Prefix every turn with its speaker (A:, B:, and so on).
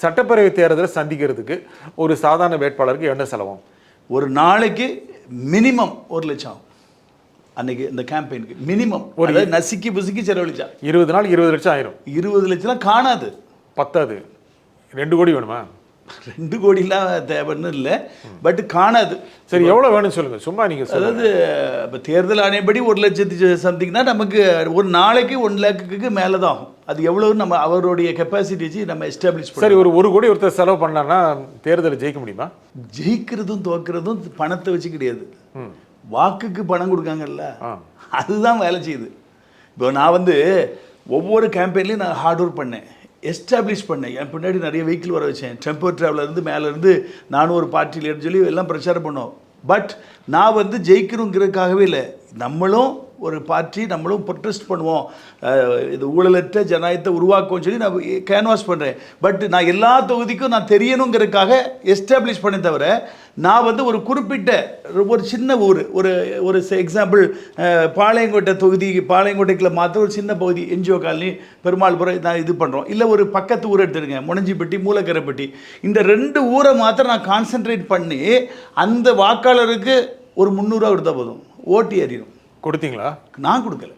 A: சட்டப்பேரவை தேர்தலை சந்திக்கிறதுக்கு ஒரு சாதாரண வேட்பாளருக்கு என்ன செலவும்?
B: ஒரு நாளைக்கு மினிமம் 1 லட்சம் அன்னைக்கு இந்த கேம்பெயினுக்கு மினிமம் ஒரு நசுக்கி புசுக்கி செலவழிச்சா
A: 20 நாள் 20 லட்சம் ஆயிரும்.
B: 20 லட்சம்லாம் காணாது.
A: பத்தாது. 2 கோடி வேணுமா?
B: 2 கோடிலாம் தேவைன்னு இல்லை, பட் காணாது.
A: சரி, எவ்வளோ வேணும்னு சொல்லுங்கள். சும்மா நீங்கள்
B: அதாவது இப்போ தேர்தல் ஆணையப்படி 1 லட்சத்து சம்திங்னா நமக்கு ஒரு நாளைக்கு 1 லேக்குக்கு மேலே தான் ஆகும். அது எவ்வளோன்னு நம்ம அவருடைய கெப்பாசிட்டி வச்சு நம்ம எஸ்டாப்ளிஷ் பண்ணி.
A: சரி, ஒரு 1 கோடி ஒருத்தர் செலவு பண்ணான்னா தேர்தலை ஜெயிக்க முடியுமா?
B: ஜெயிக்கிறதும் தோக்கிறதும் பணத்தை வச்சு கிடையாது, வாக்குக்கு பணம் கொடுக்காங்கல்ல, அதுதான் வேலை செய்யுது. இப்போ நான் ஒவ்வொரு கேம்பெயின்லையும் நான் ஹார்ட் ஒர்க் பண்ணேன், எஸ்டாப்ளிஷ் பண்ணேன். என் பின்னாடி நிறைய வெஹிக்கிள் வர வச்சேன், டெம்போ ட்ராவலருந்து மேலேருந்து நானும் ஒரு பார்ட்டியில் சொல்லி எல்லாம் பிரச்சாரம் பண்ணோம். பட் நான் ஜெயிக்கணுங்கிறதுக்காகவே இல்லை, நம்மளும் ஒரு பார்ட்டி, நம்மளும் ப்ரொட்டஸ்ட் பண்ணுவோம், இது ஊழலற்ற ஜனநாயகத்தை உருவாக்கும்னு சொல்லி நான் கேன்வாஸ் பண்ணுறேன். பட் நான் எல்லா தொகுதிக்கும் நான் தெரியணுங்கிறதுக்காக எஸ்டாப்ளிஷ் பண்ண தவிர, நான் ஒரு குறிப்பிட்ட ஒரு சின்ன ஊர், ஒரு எக்ஸாம்பிள் பாளையங்கோட்டை தொகுதி, பாளையங்கோட்டைக்குள்ள மாற்ற ஒரு சின்ன பகுதி என்ஜிஓ காலனி பெருமாள்புரம் நான் இது பண்ணுறோம். இல்லை ஒரு பக்கத்து ஊரை எடுத்துருங்க, முனஞ்சிப்பட்டி மூலக்கரைப்பட்டி, இந்த 2 ஊரை மாத்திரம் நான் கான்சென்ட்ரேட் பண்ணி அந்த வாக்காளருக்கு ஒரு 300 ரூபா கொடுத்தா போதும், ஓட்டு ஏறிடும்.
A: கொடுத்தீங்களா?
B: நான் கொடுக்கல.